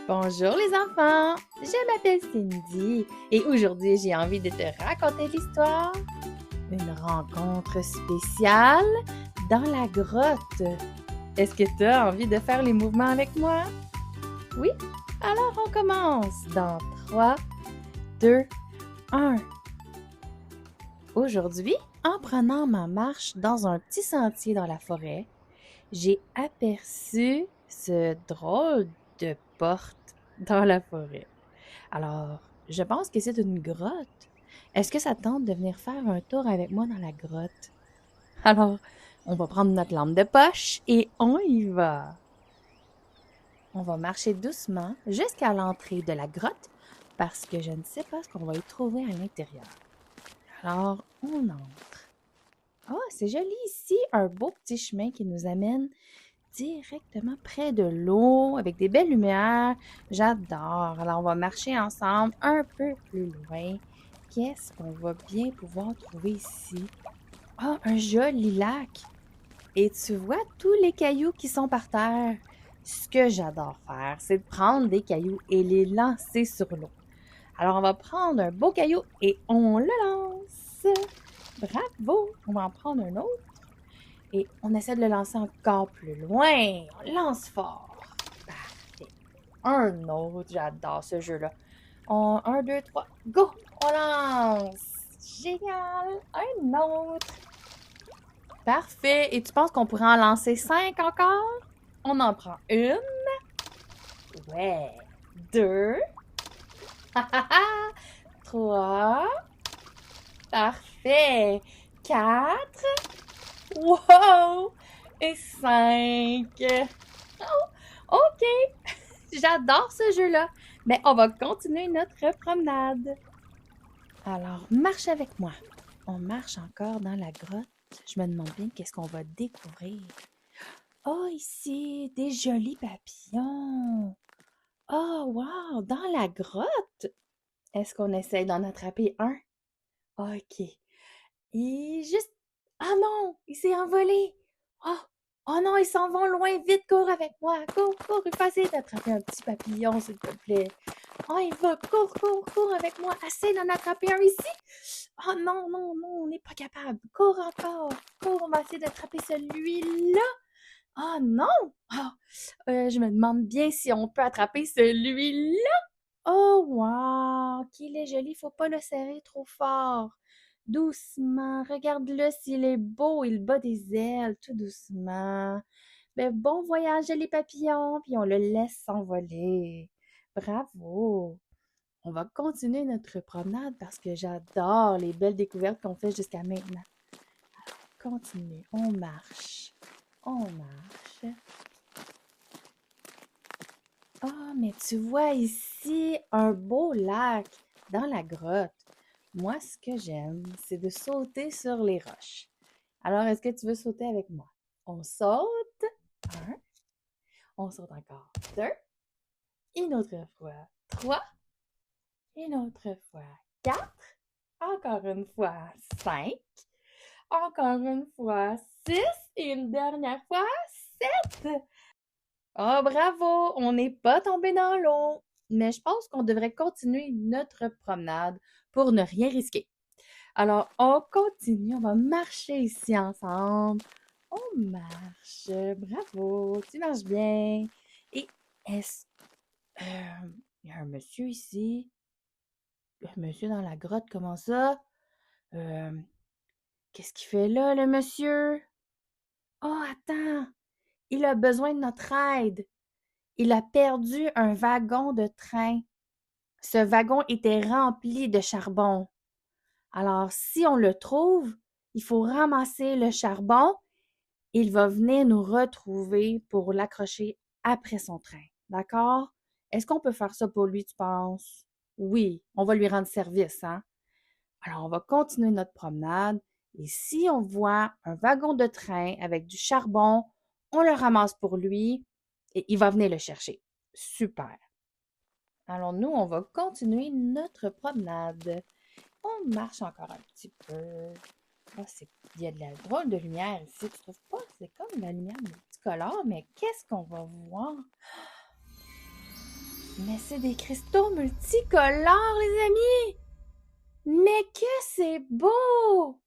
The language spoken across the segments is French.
Bonjour les enfants, je m'appelle Cindy et aujourd'hui j'ai envie de te raconter l'histoire d'une rencontre spéciale dans la grotte. Est-ce que tu as envie de faire les mouvements avec moi? Oui? Alors on commence dans 3, 2, 1. Aujourd'hui, en prenant ma marche dans un petit sentier dans la forêt, j'ai aperçu ce drôle de porte dans la forêt. Alors, je pense que c'est une grotte. Est-ce que ça te tente de venir faire un tour avec moi dans la grotte? Alors, on va prendre notre lampe de poche et on y va. On va marcher doucement jusqu'à l'entrée de la grotte parce que je ne sais pas ce qu'on va y trouver à l'intérieur. Alors, on entre. Oh, c'est joli ici, un beau petit chemin qui nous amène directement près de l'eau avec des belles lumières. J'adore. Alors, on va marcher ensemble un peu plus loin. Qu'est-ce qu'on va bien pouvoir trouver ici? Ah, un joli lac. Et tu vois tous les cailloux qui sont par terre. Ce que j'adore faire, c'est de prendre des cailloux et les lancer sur l'eau. Alors, on va prendre un beau caillou et on le lance. Bravo! On va en prendre un autre. Et on essaie de le lancer encore plus loin. On lance fort. Parfait. Un autre. J'adore ce jeu-là. Un, deux, trois. Go! On lance. Génial. Un autre. Parfait. Et tu penses qu'on pourrait en lancer 5 encore? On en prend une. Ouais. Deux. 3. Parfait. 4. Wow! Et 5. Oh, OK. J'adore ce jeu-là. Mais on va continuer notre promenade. Alors, marche avec moi. On marche encore dans la grotte. Je me demande bien qu'est-ce qu'on va découvrir. Oh, ici, des jolis papillons. Oh, wow, dans la grotte. Est-ce qu'on essaye d'en attraper un? OK. Et juste... Ah non, il s'est envolé. Oh, oh non, ils s'en vont loin. Vite, cours avec moi. Cours, cours. Il faut essayer d'attraper un petit papillon, s'il te plaît. Oh, il va. Cours, cours, cours avec moi. Essaye d'en attraper un ici. Oh non, non, non, on n'est pas capable. Cours encore. Cours, on va essayer d'attraper celui-là. Oh non. Oh, je me demande bien si on peut attraper celui-là. Oh, wow! Qu'il est joli, faut pas le serrer trop fort. Doucement, regarde-le s'il est beau, il bat des ailes, tout doucement. Ben, bon voyage les papillons, puis on le laisse s'envoler. Bravo! On va continuer notre promenade parce que j'adore les belles découvertes qu'on fait jusqu'à maintenant. Continue, on marche, on marche. Ah, mais tu vois ici un beau lac dans la grotte. Moi, ce que j'aime, c'est de sauter sur les roches. Alors, est-ce que tu veux sauter avec moi? On saute. Un. On saute encore. Deux. Une autre fois. Trois. Une autre fois. Quatre. Encore une fois. Cinq. Encore une fois. Six. Et une dernière fois. Sept. Oh, bravo! On n'est pas tombé dans l'eau. Mais je pense qu'on devrait continuer notre promenade pour ne rien risquer. Alors, on continue, on va marcher ici ensemble. On marche. Bravo, tu marches bien. Et est-ce... il y a un monsieur ici. Un monsieur dans la grotte, comment ça? Euh, Qu'est-ce qu'il fait là, le monsieur? Oh, attends! Il a besoin de notre aide. Il a perdu un wagon de train. Ce wagon était rempli de charbon. Alors, si on le trouve, il faut ramasser le charbon. Il va venir nous retrouver pour l'accrocher après son train. D'accord? Est-ce qu'on peut faire ça pour lui, tu penses? Oui, on va lui rendre service, hein? Alors, on va continuer notre promenade et si on voit un wagon de train avec du charbon, on le ramasse pour lui et il va venir le chercher. Super. Alors, nous, on va continuer notre promenade. On marche encore un petit peu. Ah, il y a de la drôle de lumière ici, tu trouves pas? C'est comme la lumière multicolore, mais qu'est-ce qu'on va voir? Mais c'est des cristaux multicolores, les amis! Mais que c'est beau!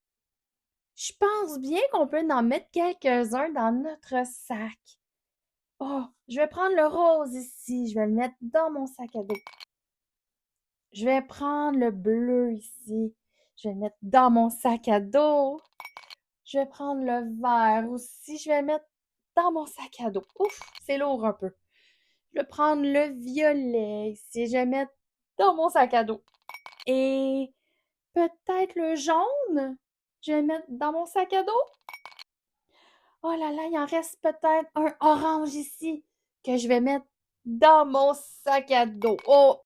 Je pense bien qu'on peut en mettre quelques-uns dans notre sac. Oh, je vais prendre le rose ici. Je vais le mettre dans mon sac à dos. Je vais prendre le bleu ici. Je vais le mettre dans mon sac à dos. Je vais prendre le vert aussi. Je vais le mettre dans mon sac à dos. Ouf, c'est lourd un peu. Je vais prendre le violet ici. Je vais le mettre dans mon sac à dos. Et peut-être le jaune. Je vais le mettre dans mon sac à dos. Oh là là, il en reste peut-être un orange ici que je vais mettre dans mon sac à dos. Oh,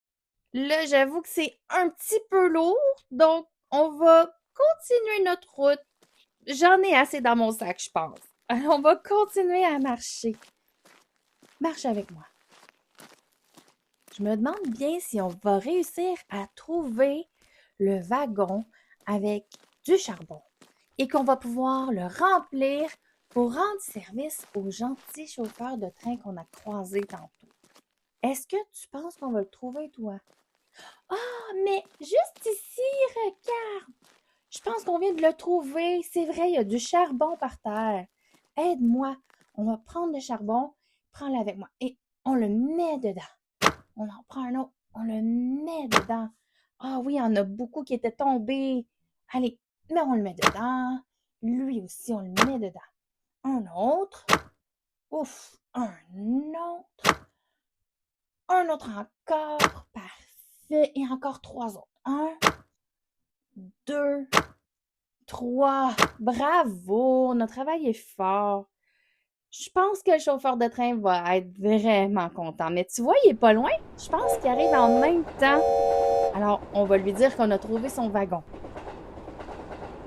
là, j'avoue que c'est un petit peu lourd, donc on va continuer notre route. J'en ai assez dans mon sac, je pense. Alors, on va continuer à marcher. Marche avec moi. Je me demande bien si on va réussir à trouver le wagon avec du charbon et qu'on va pouvoir le remplir pour rendre service aux gentils chauffeurs de train qu'on a croisés tantôt. Est-ce que tu penses qu'on va le trouver, toi? Ah, mais juste ici, regarde! Je pense qu'on vient de le trouver. C'est vrai, il y a du charbon par terre. Aide-moi. On va prendre le charbon. Prends-le avec moi. Et on le met dedans. On en prend un autre. On le met dedans. Ah oui, il y en a beaucoup qui étaient tombés. Allez, mais on le met dedans. Lui aussi, on le met dedans. Un autre. Ouf, un autre. Un autre encore. Parfait. Et encore trois autres. Un, deux, trois. Bravo, notre travail est fort. Je pense que le chauffeur de train va être vraiment content. Mais tu vois, il est pas loin. Je pense qu'il arrive en même temps. Alors, on va lui dire qu'on a trouvé son wagon.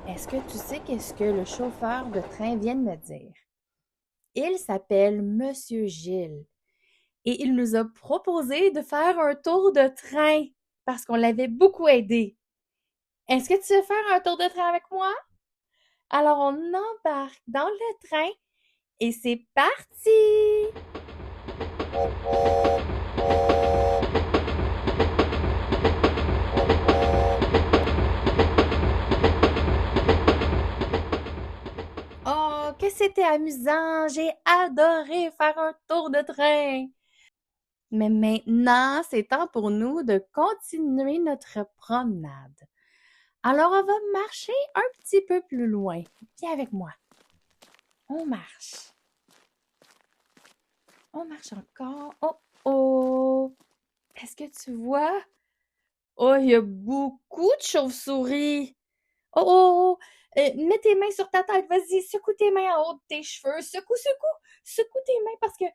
Est-ce que tu sais qu'est-ce que le chauffeur de train vient de me dire? Il s'appelle Monsieur Gilles et il nous a proposé de faire un tour de train parce qu'on l'avait beaucoup aidé. Est-ce que tu veux faire un tour de train avec moi? Alors, on embarque dans le train et c'est parti! Oh, que c'était amusant! J'ai adoré faire un tour de train! Mais maintenant, c'est temps pour nous de continuer notre promenade. Alors, on va marcher un petit peu plus loin. Viens avec moi. On marche. On marche encore. Oh, oh! Est-ce que tu vois? Oh, il y a beaucoup de chauves-souris. Oh, oh, oh! Mets tes mains sur ta tête. Vas-y, secoue tes mains en haut de tes cheveux. Secoue, secoue. Secoue tes mains parce que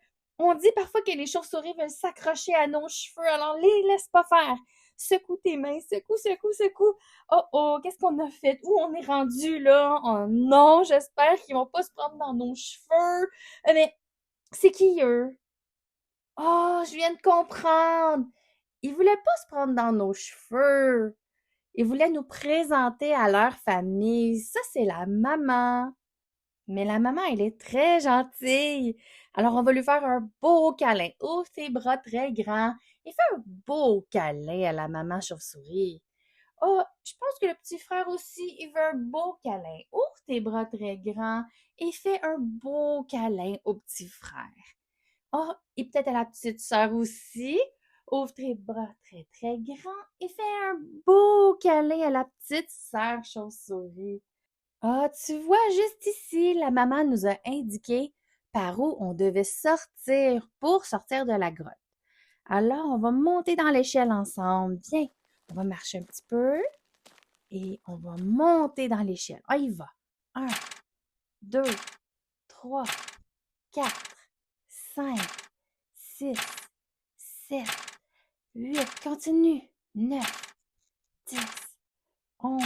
on dit parfois que les chauves-souris veulent s'accrocher à nos cheveux. Alors, les laisse pas faire. Secoue tes mains. Secoue, secoue, secoue. Oh, oh, qu'est-ce qu'on a fait? Où on est rendu là? Oh non, j'espère qu'ils vont pas se prendre dans nos cheveux. Mais c'est qui eux? Oh, je viens de comprendre. Ils voulaient pas se prendre dans nos cheveux. Ils voulaient nous présenter à leur famille. Ça, c'est la maman. Mais la maman, elle est très gentille. Alors, on va lui faire un beau câlin. Ouvre tes bras très grands et fais un beau câlin à la maman chauve-souris. Oh, je pense que le petit frère aussi, il veut un beau câlin. Ouvre tes bras très grands et fais un beau câlin au petit frère. Oh, et peut-être à la petite sœur aussi. Ouvre tes bras très, très grands et fais un beau câlin à la petite sœur chauve-souris. Ah, tu vois, juste ici, la maman nous a indiqué par où on devait sortir pour sortir de la grotte. Alors, on va monter dans l'échelle ensemble. Viens, on va marcher un petit peu et on va monter dans l'échelle. On y va. 1, 2, 3, 4, 5, 6, 7, 8, continue. 9, 10, 11,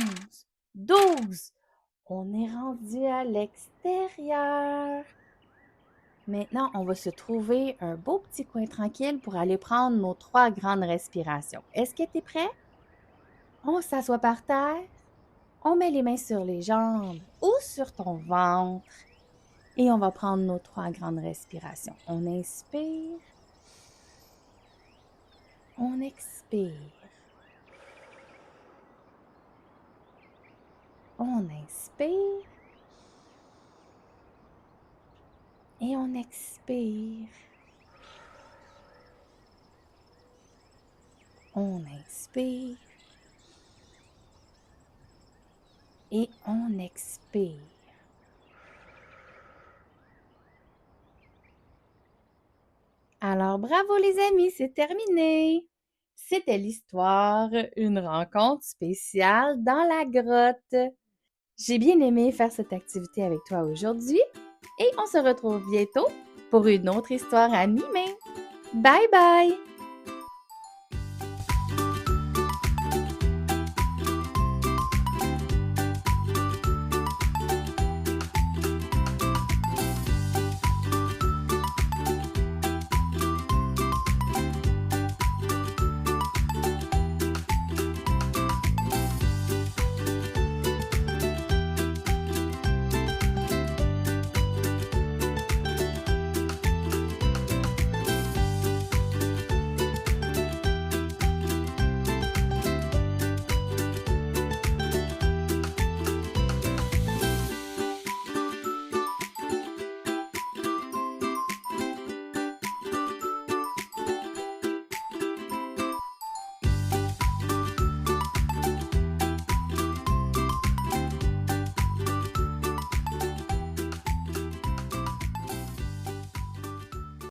12. On est rendu à l'extérieur. Maintenant, on va se trouver un beau petit coin tranquille pour aller prendre nos 3 grandes respirations. Est-ce que tu es prêt? On s'assoit par terre, on met les mains sur les jambes ou sur ton ventre et on va prendre nos 3 grandes respirations. On inspire On expire. On inspire. Et on expire. On inspire. Et on expire. Alors bravo les amis, c'est terminé. C'était l'histoire, une rencontre spéciale dans la grotte. J'ai bien aimé faire cette activité avec toi aujourd'hui et on se retrouve bientôt pour une autre histoire animée. Bye bye!